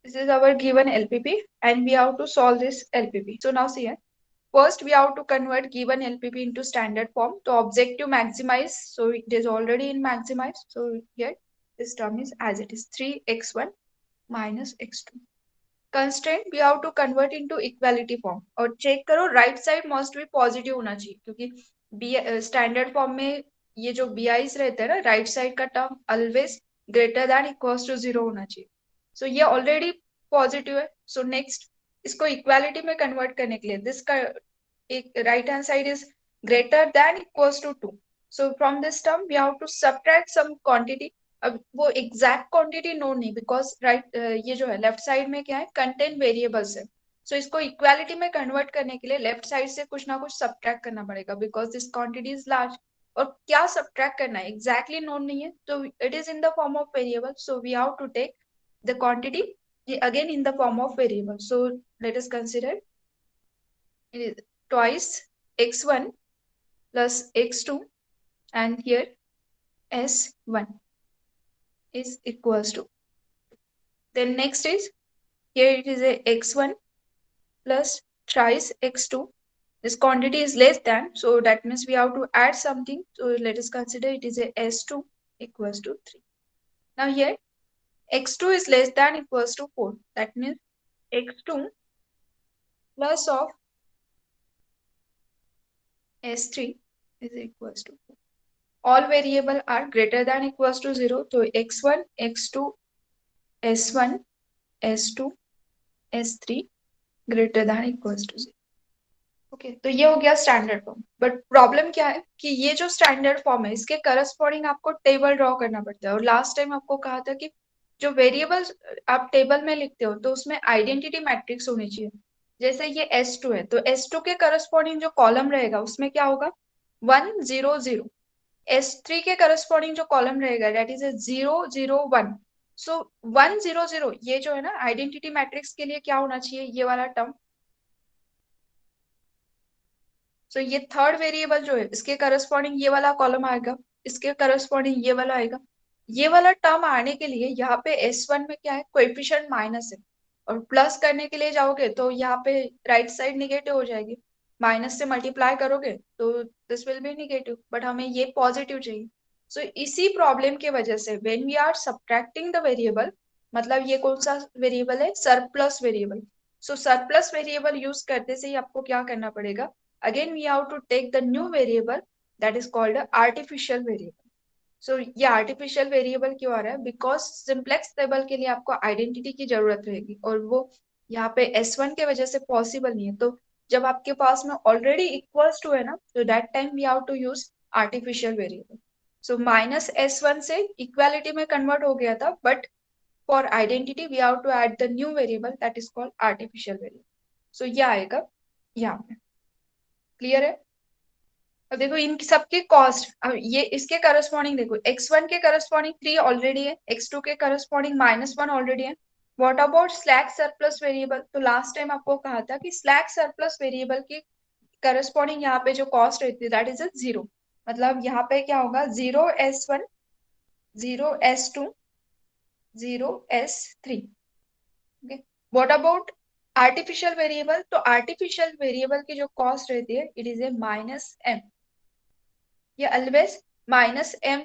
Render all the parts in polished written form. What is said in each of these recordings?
This is our given LPP and we have to solve this LPP. So now see here. First, we have to convert given LPP into standard form. So objective maximize. So it is already in maximize. So here this term is as it is 3x1 minus x2. Constraint we have to convert into equality form. और check करो right side must be positive होना चाहिए क्योंकि standard form में ये जो bi's रहते हैं ना right side का term always greater than equals to 0 होना चाहिए. So ये already positive है. So next इसको equality में convert करने के लिए this का right hand side is greater than equals to 2. So from this term we have to subtract some quantity. अब वो एग्जैक्ट क्वांटिटी नोट नहीं बिकॉज राइट ये जो है लेफ्ट साइड में क्या है कंटेंट वेरिएबल्स है. सो इसको इक्वालिटी में कन्वर्ट करने के लिए लेफ्ट साइड से कुछ ना कुछ सब्ट्रैक्ट करना पड़ेगा because this quantity is large. और क्या सब्ट्रैक्ट करना है एग्जैक्टली नोट नहीं है तो it is in the form of variable. So we have to take the quantity again in the form of variable. So let us consider it is twice x1 plus x2 and here s1 is equals to. Then next is here it is a x1 plus thrice x2. This quantity is less than, so that means we have to add something. So let us consider it is a s2 equals to 3. Now here x2 is less than equals to 4. That means x2 plus of s3 is equals to 4. All variable are greater than equals to 0. So x1, x2, s1, s2, s3 greater than equals to 0. Okay तो ये हो गया standard form. But problem क्या है कि ये जो standard form है इसके करस्पॉन्डिंग आपको टेबल ड्रॉ करना पड़ता है. और लास्ट टाइम आपको कहा था कि जो वेरिएबल्स आप टेबल में लिखते हो तो उसमें आइडेंटिटी मैट्रिक्स होनी चाहिए. जैसे ये S2 है तो S2 के करस्पॉन्डिंग जो कॉलम रहेगा उसमें क्या होगा 1 0 0. S3 के करस्पॉन्डिंग जो कॉलम रहेगा दैट इज 0 0 1. सो 1 0 0 ये जो है ना आइडेंटिटी मैट्रिक्स के लिए क्या होना चाहिए ये वाला टर्म. सो ये थर्ड वेरिएबल जो है इसके करस्पॉन्डिंग ये वाला कॉलम आएगा, इसके करस्पॉन्डिंग ये वाला आएगा. ये वाला टर्म आने के लिए यहाँ पे S1 में क्या है कोएफिशिएंट माइनस है और प्लस करने के लिए जाओगे तो यहाँ पे राइट साइड निगेटिव हो जाएगी. माइनस से मल्टीप्लाई करोगे तो this will be negative but हमें ये पॉजिटिव चाहिए. सो इसी प्रॉब्लम की वजह से when we are subtracting the variable मतलब ये कौन सा वेरिएबल है surplus variable. So surplus variable use करते से ही आपको क्या करना पड़ेगा again we have to take the new variable that is called a artificial variable. So ये artificial variable क्यों आ रहा है because simplex table के लिए आपको identity की जरूरत रहेगी और वो यहाँ पे S1 के वजह से possible नहीं है. तो जब आपके पास में already equals to है ना तो that time we have to use artificial variable. So minus S1 से equality में convert हो गया था but for identity we have to add the new variable that is called artificial variable. So ये आएगा यहाँ पे. क्लियर है. अब देखो इन सबके कॉस्ट अब ये इसके करस्पॉन्डिंग देखो x1 के करस्पॉन्डिंग 3 ऑलरेडी है, x2 के करस्पॉन्डिंग -1 ऑलरेडी है. What about slack surplus variable. तो लास्ट टाइम आपको कहा था कि स्लैक सरप्लस वेरिएबल की करस्पॉन्डिंग यहाँ पे जो कॉस्ट रहती है दैट इज 0. मतलब यहाँ पे क्या होगा 0s1 0s2 0s3. Okay what about artificial variable. तो आर्टिफिशियल वेरिएबल की जो कॉस्ट रहती है इट इज ए -m. ये ऑलवेज -m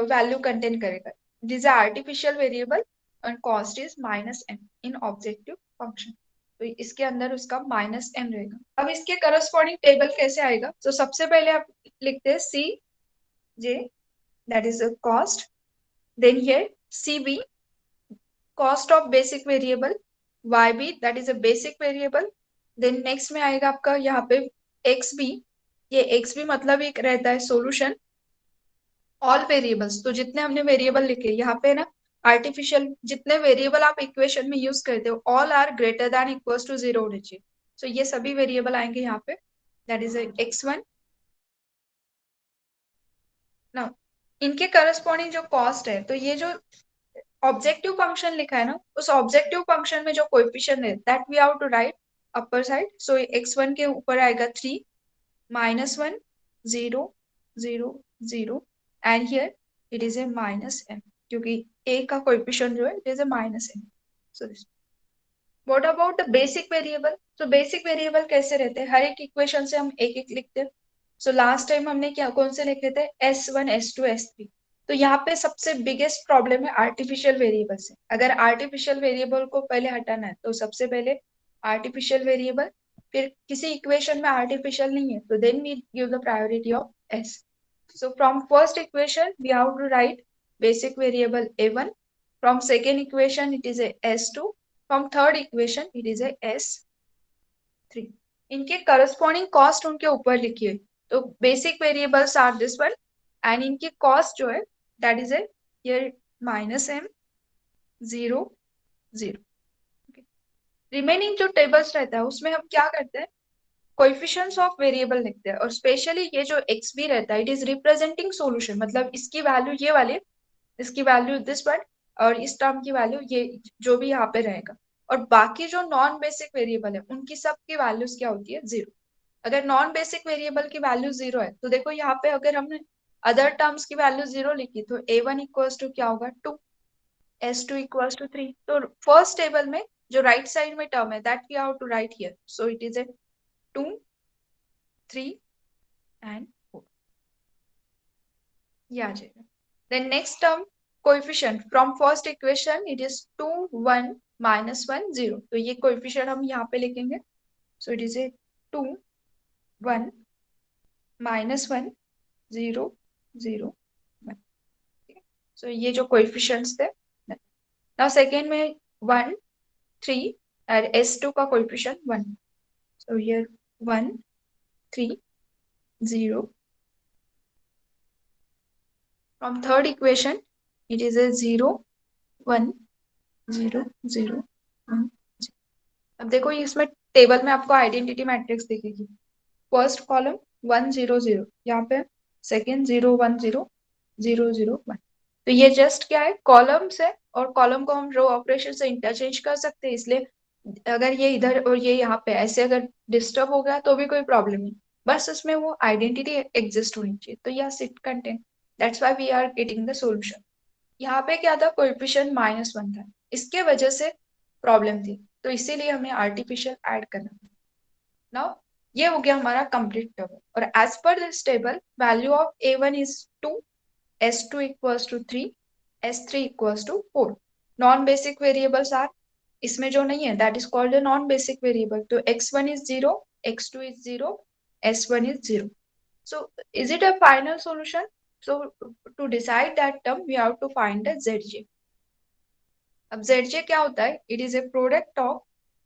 वैल्यू कंटेन करेगा. It is artificial variable and cost is -m in objective function. तो इसके अंदर उसका -m रहेगा. अब इसके करस्पॉन्डिंग टेबल कैसे आएगा. तो सबसे पहले आप लिखते हैं C J that is a cost. Then here CB cost of basic variable. YB that is a basic variable. then next में आएगा आपका यहाँ पे XB. ये XB मतलब एक रहता है सॉल्यूशन ऑल वेरिएबल्स. तो जितने हमने वेरिएबल लिखे यहाँ पे ना आर्टिफिशियल जितने वेरिएबल आप इक्वेशन में यूज करते हो all are greater than equals to 0 होने चाहिए. सो ये सभी वेरिएबल आएंगे यहाँ पे दैट इज x1. ना इनके करस्पॉन्डिंग जो कॉस्ट है तो ये जो ऑब्जेक्टिव फंक्शन लिखा है ना उस ऑब्जेक्टिव फंक्शन में जो कोएफिशिएंट है that we have to write upper side. So x1 के ऊपर आएगा 3 -1 0 0 0 and here it is a -m क्योंकि a का कोएफिशिएंट जो है it is a -m. So what about the basic variable? तो बेसिक वेरिएबल कैसे रहते हैं, हर एक इक्वेशन से हम एक एक लिखते हैं। सो लास्ट टाइम हमने क्या कौन से लिखे थे, S1 S2 S3। तो यहाँ पे सबसे बिगेस्ट प्रॉब्लम है आर्टिफिशियल वेरिएबल से। अगर आर्टिफिशियल वेरिएबल को पहले हटाना है तो सबसे पहले आर्टिफिशियल वेरिएबल, फिर किसी इक्वेशन में आर्टिफिशियल नहीं है तो then we give the priority of S। So from first equation we have to write basic variable a1. From second equation it is a s2. From third equation it is a s3. इनके corresponding cost उनके ऊपर लिखिए। तो basic variables are this one and इनकी cost जो है that is a ये -m 0 0। Remaining जो टेबल्स रहता है उसमें हम क्या करते हैं, कोएफिशिएंट्स ऑफ वेरिएबल लिखते हैं। और स्पेशली ये जो एक्स भी रहता है इट इज रिप्रेजेंटिंग सॉल्यूशन, मतलब इसकी वैल्यू ये वाली, इसकी वैल्यू दिस वन, और इस टर्म की वैल्यू ये जो भी यहाँ पे रहेगा। और बाकी जो नॉन बेसिक वेरिएबल है उनकी सब की वैल्यूज क्या होती है, 0। अगर नॉन बेसिक वेरिएबल की वैल्यू 0 है तो देखो यहाँ पे अगर हमने अदर टर्म्स की वैल्यू 0 लिखी तो a1 इक्वल्स टू क्या होगा, 2, s2 इक्वल्स टू 3। तो फर्स्ट टेबल में जो राइट साइड में टर्म है that we have to write here, so it is a 2 3 and 4, ये आ जाएगा। Then next term coefficient from first equation it is 2 1 -1 0। तो ये कोएफिशिएंट हम यहाँ पे लिखेंगे, सो इट इज ए 2 1 -1 0 0 1। सो ये जो कोएफिशिएंट्स थे। नाउ सेकेंड में 1 3 और s2 का coefficient 1, so here 1 3 0। From third equation, it is a 0 1 0 0 1। अब देखो इसमें टेबल में आपको आइडेंटिटी मैट्रिक्स दिखेगी। फर्स्ट कॉलम 1 0 0 यहाँ पे, सेकेंड 0 1 0 0 0 1। तो ये जस्ट क्या है, कॉलम्स है, और कॉलम को हम रो ऑपरेशन से इंटरचेंज कर सकते हैं। इसलिए अगर ये इधर और ये यहाँ पे ऐसे अगर डिस्टर्ब हो गया तो भी कोई प्रॉब्लम नहीं, बस उसमें वो आइडेंटिटी एग्जिस्ट होनी चाहिए। तो यह सिट content, that's why we are getting the solution. यहाँ पे क्या था, कोएफिशिएंट -1 था, इसके वजह से प्रॉब्लम थी, तो इसीलिए हमें आर्टिफिशियल ऐड करना था। नाउ ये हो गया हमारा कंप्लीट टेबल। और as per this table value of a1 is 2, s2 equals to 3, s3 equals to 4। Non basic variables are, इसमें जो नहीं है that is called non basic variable. तो x1 is 0, x2 is 0, s1 is 0। So is it a final solution? So to decide that term, we have to find the zj. अब zj क्या होता है? It is a product of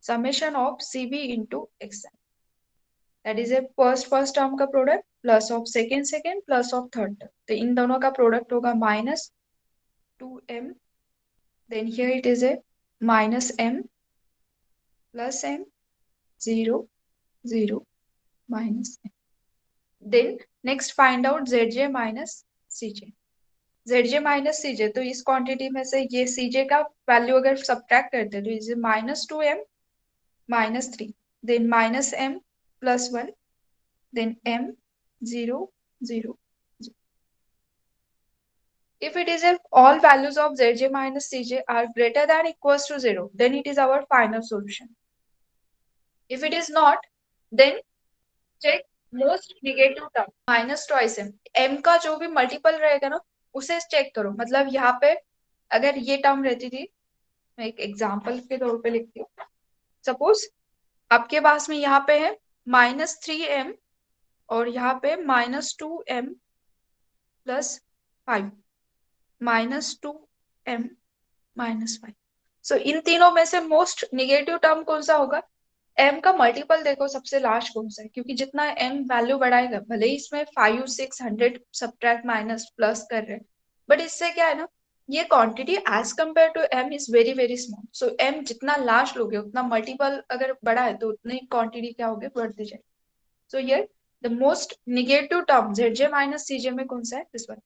summation of cb into xi. That is a first term का product plus of second plus of third term. तो इन दोनों का product होगा -2m. Then here it is a -m plus m 0 0 -m. Then next find out zj minus cj. zj minus CJ, तो इस quantity में से ये सीजे का वैल्यू अगर सब्ट्रैक्ट करते हैं तो is -2m -3, then -m +1, then m 0 0 0। If it is if all values of zj minus cj are greater than equals to 0, then it is our final solution. If it is not, then check most negative term -2m। m का जो भी multiple रहेगा ना उसे check करो। मतलब यहाँ पे अगर ये टर्म रहती थी, मैं एक एग्जाम्पल के तौर पे लिखती हूँ। सपोज आपके पास में यहाँ पे है -3m और यहाँ पे -2m +5, -2m -5। सो इन तीनों में से मोस्ट निगेटिव टर्म कौन सा होगा? m का मल्टीपल देखो सबसे लास्ट कौन सा है, क्योंकि जितना m वैल्यू बढ़ाएगा, भले ही इसमें 5 6 100 सब्ट्रैक्ट माइनस प्लस कर रहे हैं, बट इससे क्या है ना, ये quantity as compare to m is very very small. So m जितना लास्ट लोगे उतना मल्टीपल अगर बढ़ा है तो उतनी क्वांटिटी क्या होगी, बढ़ती जाएगी। So here the most negative term zj minus cj में कौन सा है, दिस वन।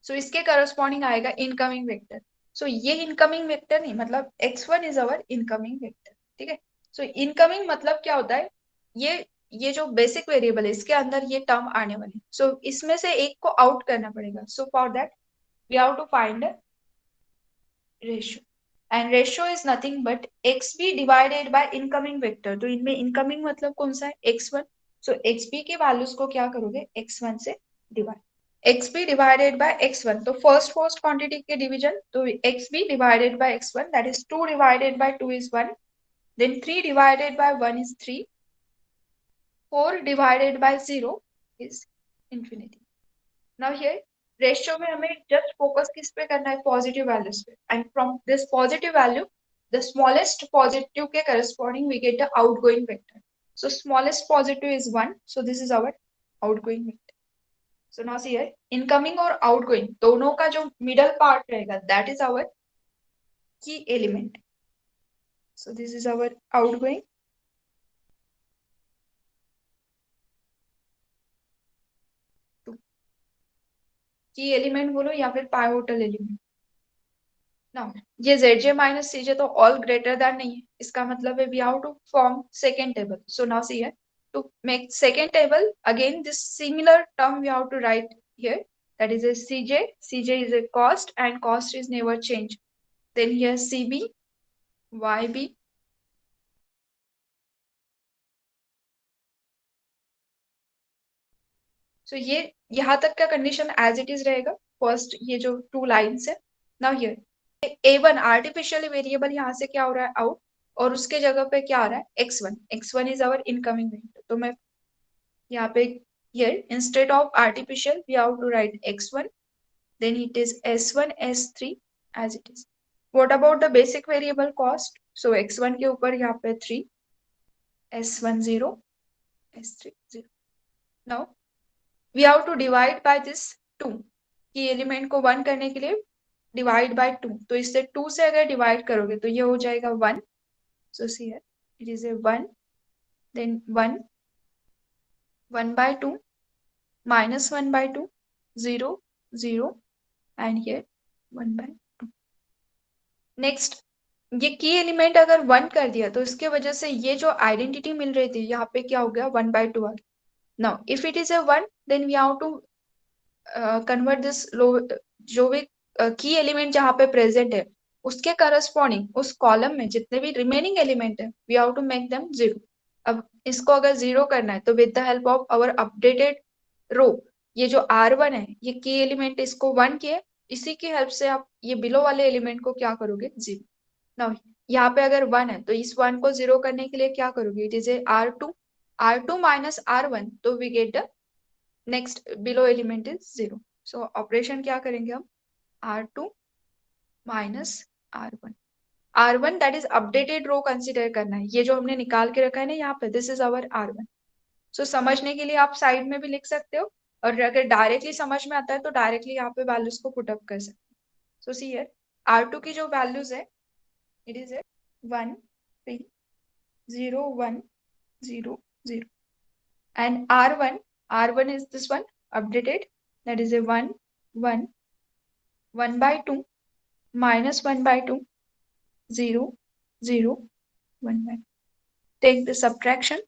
सो इसके करस्पॉन्डिंग आएगा इनकमिंग वेक्टर। सो ये इनकमिंग वेक्टर नहीं, मतलब x1 is our incoming vector, ठीक है। सो इनकमिंग मतलब क्या होता है, ये जो बेसिक वेरिएबल है इसके अंदर ये टर्म आने वाली। सो इसमें से एक को आउट करना पड़ेगा। So for that we have to find ratio. and ratio is nothing but xb divided by incoming vector. तो इनमें incoming मतलब कौन सा है x1, so xb के वैल्यूज को क्या करोगे x1 से divide, xb divided by x1, तो फर्स्ट क्वांटिटी के डिवीजन, तो xb divided by x1 that is 2 divided by 2 is 1, then 3 divided by 1 is 3, 4 divided by 0 is infinity. Now here ratio में हमें जस्ट फोकस किस पे करना है पॉजिटिव वैल्यूज पे, and from this positive value the smallest positive के corresponding we get the outgoing vector. So smallest positive is 1, so this is our outgoing vector. So now see here incoming और outgoing दोनों का जो middle part रहेगा that is our key element. So this is our outgoing, key element बोलो या फिर pivotal element. Now ये zj minus cj तो ऑल ग्रेटर दैन नहीं है, इसका मतलब है we have to form second table. So now see here to make second table again this similar term we have to write here, that is a cj is a cost and cost is never changed, then here cb yb so ये यहाँ तक का condition as it is रहेगा first ये जो two lines है. Now here a1 artificial variable यहाँ से क्या हो रहा है आउट, और उसके जगह पे क्या आ रहा है x1 is our incoming vector. तो मैं यहाँ पे here instead of artificial we have to write x1, then it is s1 s3 as it is. What about the basic variable cost? So x1 के ऊपर यहाँ पे 3, s1 0, s3 0. Now we have to divide by this 2, कि element को 1 करने के लिए divide by 2, तो इससे 2 से अगर डिवाइड करोगे तो ये हो जाएगा 1. So see here it is a 1, then 1 by 2 minus 1 by 2 0 0 and here 1 by 2. Next ये की एलिमेंट अगर 1 कर दिया तो इसके वजह से ये जो आइडेंटिटी मिल रही थी यहाँ पे क्या हो गया 1 by 2 आ गया. Now if it is a 1 then we have to convert this जो भी की एलिमेंट जहाँ पे प्रेजेंट है उसके करस्पॉन्डिंग उस कॉलम में जितने भी रिमेनिंग एलिमेंट है we have to make them 0. अब इसको अगर 0 करना है तो with the help of our updated row, ये जो R1 है ये की एलिमेंट इसको 1 किए, इसी की हेल्प से आप ये बिलो वाले एलिमेंट को क्या करोगे 0. नाउ यहाँ पे अगर 1 है तो इस 1 को 0 करने के लिए क्या करोगे it is A R2 minus R1, तो we get the next below element is 0. So operation क्या करेंगे हम R2 minus R1 that is updated row consider करना है, ये जो हमने निकाल के रखा है ना यहाँ पे दिस इज आवर R1. सो समझने के लिए आप साइड में भी लिख सकते हो, और अगर डायरेक्टली समझ में आता है तो डायरेक्टली यहाँ पे वैल्यूज को पुट अप कर सकते हो. सो सी हियर R2 की जो वैल्यूज है it is 1 3 0 1 0 0, and R1 is this one updated, that is a 1 1 1 by 2 minus 1 by 2 0 0 1 by 2. Take the subtraction,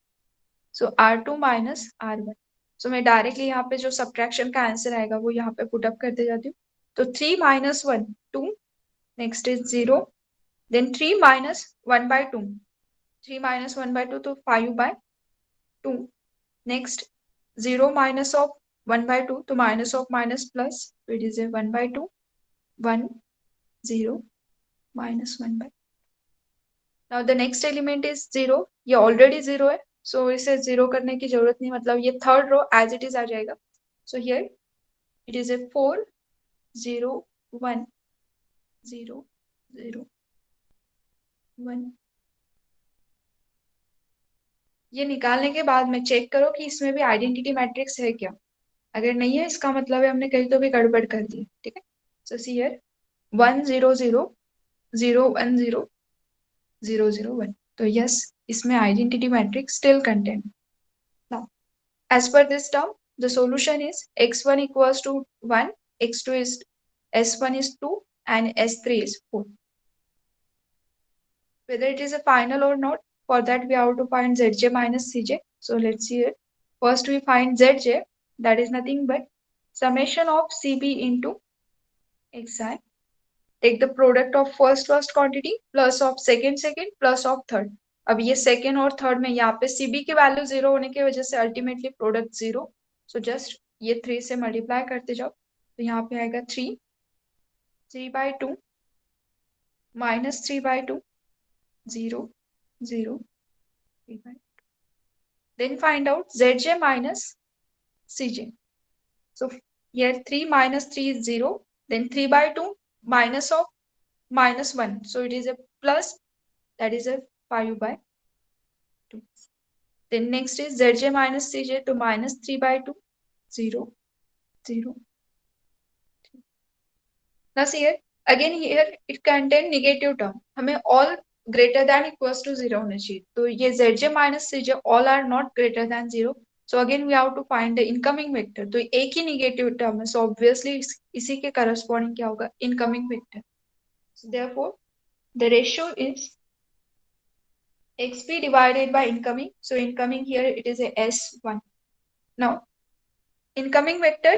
so R2 minus R1. So मैं डायरेक्टली यहाँ पे जो सब्ट्रैक्शन का आंसर आएगा वो यहाँ पे पुट अप करते जाती हूँ. तो 3 minus 1 2, next is 0, then 3 minus 1 by 2, 3 minus 1 by 2 तो 5 by 2, next 0 minus of 1 by 2 तो minus of minus plus, so it is a 1 by 2 1 0 minus 1 by. Now the next element is 0, ये already 0 है, सो इसे 0 करने की जरूरत नहीं, मतलब ये third row as it is आ जाएगा. So here it is a 4 0 1 0 0 1. ये निकालने के बाद में चेक करो कि इसमें भी आइडेंटिटी मैट्रिक्स है क्या, अगर नहीं है इसका मतलब है हमने कहीं तो भी गड़बड़ कर दी. ठीक है, सो सी हियर 1 0 0 0 1 0 0 0 1, तो यस इसमें identity matrix still contain. Now as per this term the solution is x1 equals to 1, x2 is s1 is 2 and s3 is 4. Whether it is a final or not, for that we have to find zj minus cj. So let's see it. First we find zj, that is nothing but summation of cb into xi take the product of first quantity plus of second plus of third. अब ये second और third में यहाँ पे CB की value 0 होने की वजह से अल्टीमेटली प्रोडक्ट 0। सो जस्ट ये 3 से मल्टीप्लाई करते जाओ, तो यहाँ पे आएगा 3/2 -3/2 0 0 3/2। Then find out Zj minus Cj. So here 3 minus 3 is 0. Then 3/2 minus of -1. So it is a plus, that is a 5/2. Then next is Zj minus Cj, to minus 3/2 0 0. Now see here, again here it contain negative term. हमें all greater than equals to 0 होना चाहिए, तो ये Zj minus Cj all are not greater than 0. So again we have to find the incoming vector. तो एक ही negative term है, so obviously इसी के corresponding क्या होगा, incoming vector. So therefore the ratio is xp divided by incoming. So incoming here it is a s1. Now incoming vector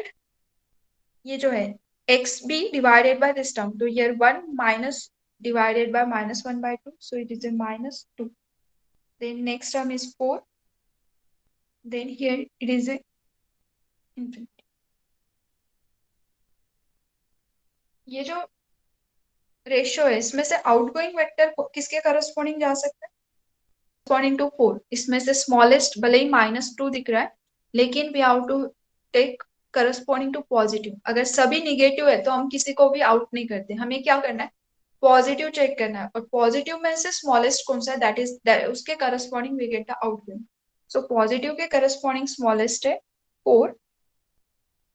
ये जो है xb divided by this term, तो here 1 minus divided by -1/2, so it is a -2. Then next term is 4. Then here it is a infinity. ये जो ratio है इसमें से outgoing vector किसके करस्पॉन्डिंग जा सकता है, करस्पॉन्डिंग टू 4। इसमें से स्मॉलेस्ट भले ही -2 दिख रहा है, लेकिन we have to take corresponding to positive. अगर सभी निगेटिव है तो हम किसी को भी आउट नहीं करते, हमें क्या करना है, पॉजिटिव चेक करना है, और पॉजिटिव में से स्मॉलेस्ट कौन सा है, दैट इज उसके corresponding we get the outgoing. So positive के करस्पॉन्डिंग स्मॉलेस्ट है 4,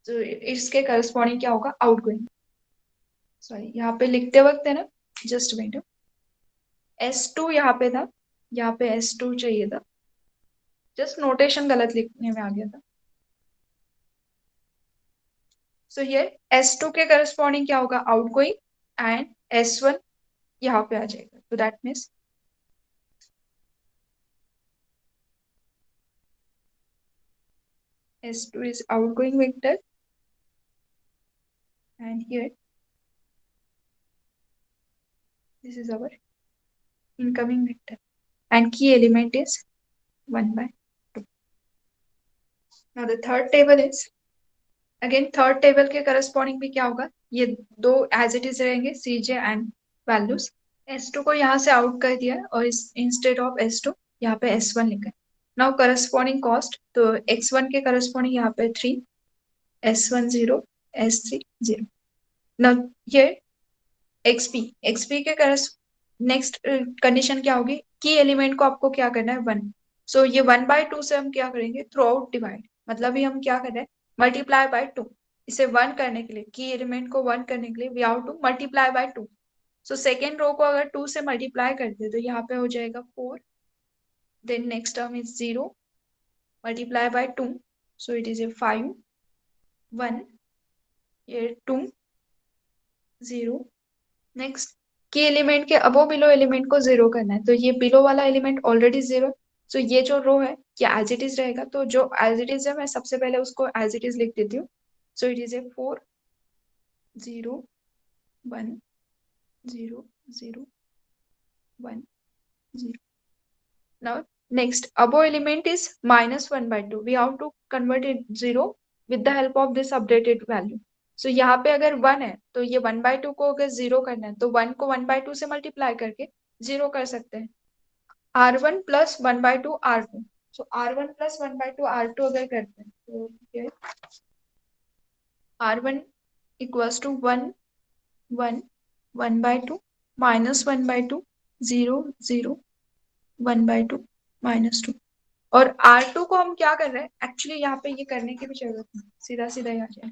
तो इसके करस्पॉन्डिंग क्या होगा, आउटगोइंग। सॉरी यहाँ पे लिखते वक्त है ना, जस्ट वेट, S2 यहाँ पे था, यहाँ पे S2 चाहिए था, जस्ट नोटेशन गलत लिखने में आ गया था। सो हियर S2 के करस्पॉन्डिंग क्या होगा, आउटगोइंग, एंड S1 यहाँ पे आ जाएगा, तो that means S2 is outgoing vector, and here this is our incoming vector, and key element is 1/2. Now the third table is, again third table के corresponding भी क्या होगा, ये दो एज इट इज रहेंगे, Cj एंड वैल्यूज। S2 को यहाँ से आउट कर दिया और इंस्टेड ऑफ S2 यहाँ पे S1 लिखा है। नाउ करस्पॉन्डिंग कॉस्ट, तो x1 के करस्पॉन्डिंग यहाँ पे 3, S1 0, S3 0। Now here xp के नेक्स्ट कंडीशन क्या होगी, की एलिमेंट को आपको क्या करना है, 1। सो ये 1/2 से हम क्या करेंगे, थ्रू आउट डिवाइड, मतलब ही हम क्या कर रहे हैं, मल्टीप्लाई बाय 2। इसे 1 करने के लिए, की एलिमेंट को 1 करने के लिए we have to multiply by 2। So second row को अगर 2 से मल्टीप्लाई करते हैं तो यहाँ पे हो जाएगा 4, then next term is 0 multiply by 2, so it is a 5 1, ये 2 0। नेक्स्ट की एलिमेंट के अबो बिलो एलिमेंट को 0 करना है, तो ये बिलो वाला एलिमेंट ऑलरेडी 0, सो ये जो रो है ये एज इट इज रहेगा, तो जो एज इट इज है मैं सबसे पहले उसको एज इट इज लिख देती हूँ। सो it is a 4 0 1 0 0 1 0। Now next above element is -1/2, we have to convert it 0 with the help of this updated value। so यहाँ पे अगर 1 है तो ये 1/2 को अगर 0 करना है तो 1 को 1/2 से मल्टीप्लाई करके 0 कर सकते हैं। R1 प्लस 1/2 R2, सो R1 प्लस 1/2 R2 अगर करते हैं तो R1 इक्वल्स टू 1 1 1/2 -1/2 0 0 1/2 -2। और R2 को हम क्या कर रहे हैं, एक्चुअली यहाँ पे ये करने की भी जरूरत नहीं, सीधा सीधा यहाँ जाए।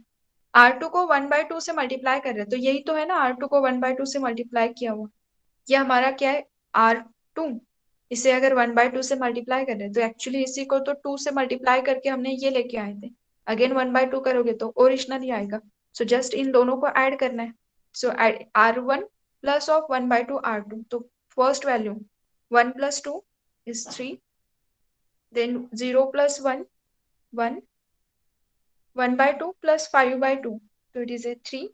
R2 को 1/2 से मल्टीप्लाई कर रहे हैं, तो यही तो है ना, R2 को 1/2 से मल्टीप्लाई किया हुआ, ये हमारा क्या है, R2। इसे अगर 1/2 से मल्टीप्लाई कर रहे हैं तो एक्चुअली इसी को तो 2 से मल्टीप्लाई करके हमने ये लेके आए थे, अगेन 1/2 करोगे तो ओरिजिनल ही आएगा। सो जस्ट इन दोनों को ऐड करना है। सो R1 प्लस ऑफ 1/2 R2, तो first value 1 + 2 is 3, then 0 + 1 1, 1/2 plus 5/2, so it is a 3,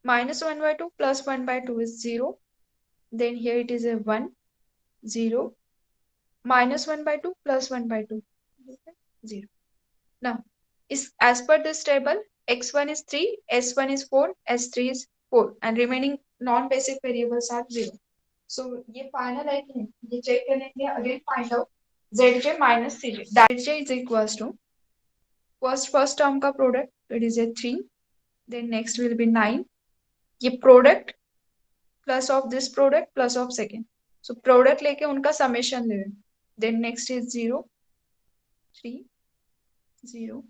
minus 1 by 2 plus 1 by 2 is 0. Then here it is a 1, 0, minus 1 by 2 plus 1 by 2, 0. Now, as per this table, x1 is 3, s1 is 4, s3 is 4, and remaining non-basic variables are 0. So, ये final है कि नहीं? ये check करेंगे, again find out zj minus cj. Zj is equals to first term का product, it is a 3. Then next will be 9. ये product plus of this product plus of second. So product लेके उनका summation ले रहे हैं. Then next is 0, 3, 0.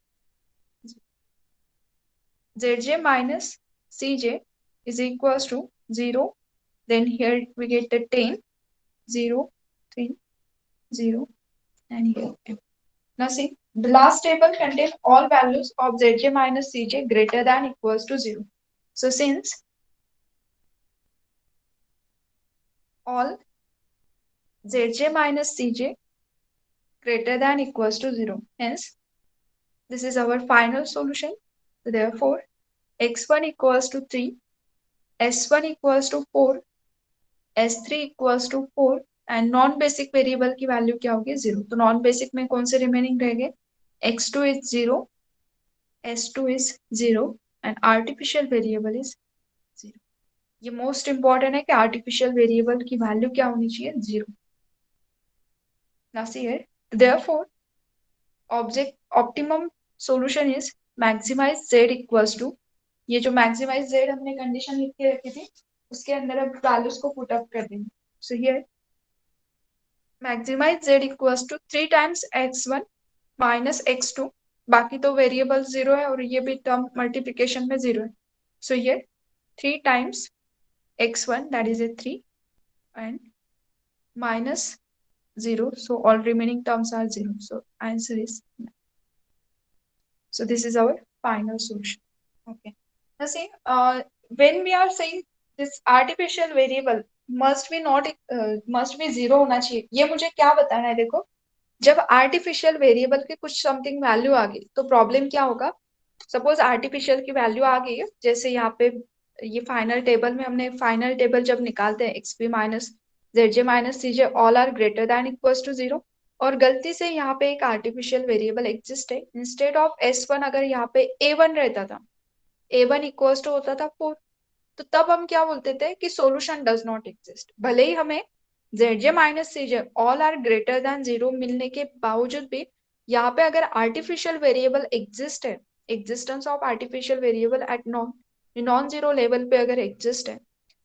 Zj minus Cj is equals to 0. Then here we get the 10, 0, 3, 0, and here. Now see, the last table contains all values of Zj minus Cj greater than equals to 0. So since all Zj minus Cj greater than equals to 0, hence this is our final solution. So therefore, x1 equals to 3, s1 equals to 4, s3 equals to 4, and non-basic variable की value क्या होगी 0. तो non-basic में कौन से remaining रहेंगे? x2 is 0, s2 is 0, and artificial variable is 0. ये most important है कि artificial variable की value क्या होनी चाहिए 0. Now see here, therefore, optimum solution is maximize z equals to, ये जो maximize z हमने condition लिख के रखी थी उसके अंदर अब values को put up कर देंगे. So here maximize z equals to 3 times x1 minus x2, बाकी तो variable 0 है और ये भी term multiplication में 0 है. So here 3 times x1, that is a 3, and minus 0, so all remaining terms are 0. So answer is 9. So this is our final solution. Okay. Now see, when we are saying this artificial variable must be not must be 0 होना चाहिए, ये मुझे क्या बताना है? देखो, जब artificial variable की कुछ something value आ गई तो problem क्या होगा? Suppose artificial की value आ गई है, जैसे यहाँ पे ये final table में हमने final table जब निकालते हैं xp minus zj minus cj all are greater than equals to 0, और गलती से यहाँ पे एक आर्टिफिशियल वेरिएबल एग्जिस्ट है. इंस्टेड ऑफ s1 अगर यहाँ पे a1 रहता था, a1 इक्वल्स टू होता था 4, तो तब हम क्या बोलते थे कि सॉल्यूशन डज नॉट एग्जिस्ट. भले ही हमें zj minus cj all are greater than 0 मिलने के बावजूद भी यहाँ पे अगर आर्टिफिशियल वेरिएबल एग्जिस्ट है, existence of artificial variable at non zero level पे अगर एग्जिस्ट है,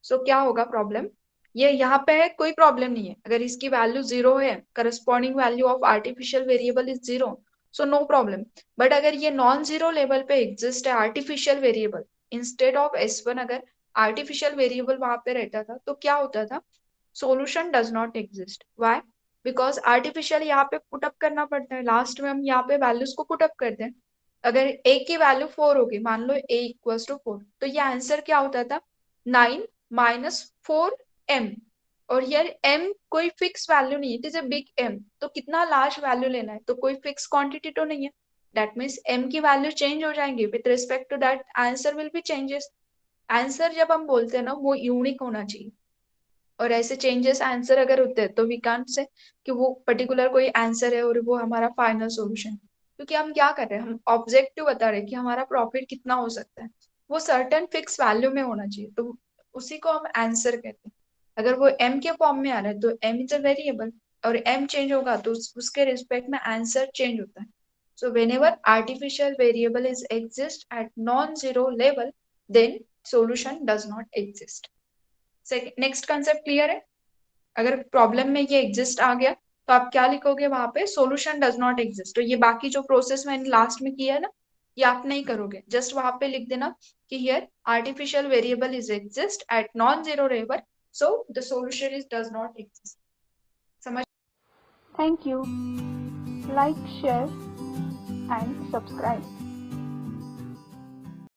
सो क्या होगा प्रॉब्लम? ये यहाँ पे है, कोई प्रॉब्लम नहीं है. अगर इसकी वैल्यू 0 है, corresponding value of artificial variable is 0, so no problem. But अगर ये नॉन जीरो लेवल पे एग्जिस्ट है artificial variable, instead of s1 अगर आर्टिफिशियल वेरिएबल वहां पे रहता था तो क्या होता था? Solution does not exist. Why? Because artificial यहाँ पे पुटअप करना पड़ता है. लास्ट में हम यहाँ पे वैल्यूज को पुटअप करते हैं. अगर a की वैल्यू 4 होगी, मान लो a इक्वल्स टू 4, तो ये आंसर क्या होता था? 9 माइनस 4m. और यार m कोई फिक्स वैल्यू नहीं है, it is a big m. तो कितना लार्ज वैल्यू लेना है? तो कोई फिक्स क्वांटिटी तो नहीं है. दैट मीन्स m की वैल्यू चेंज हो जाएंगे. With respect to that answer will be changes. Answer जब हम बोलते हैं ना, वो यूनिक होना चाहिए. और ऐसे चेंजेस आंसर अगर होते हैं तो वी कांट से कि वो पर्टिकुलर कोई आंसर है और वो हमारा फाइनल सॉल्यूशन. क्योंकि हम क्या कर रहे हैं, हम ऑब्जेक्टिव बता रहे हैं कि हमारा प्रॉफिट कितना हो सकता है, वो सर्टेन फिक्स वैल्यू में होना चाहिए, तो उसी को हम आंसर कहते हैं. अगर वो m के फॉर्म में आ रहा है तो m इज अ वेरिएबल, और m चेंज होगा तो उसके रिस्पेक्ट में आंसर चेंज होता है. So whenever artificial variable is exist at non-zero level, then solution does not exist. Next concept clear है? अगर प्रॉब्लम में ये एग्जिस्ट आ गया तो आप क्या लिखोगे वहां पे? Solution does not exist. तो ये बाकी जो प्रोसेस मैंने लास्ट में किया है ना, ये आप नहीं करोगे. जस्ट वहां पे लिख देना कि here artificial variable is exist at non zero level, so the solution is does not exist. समझ? Thank you. Like, share and subscribe.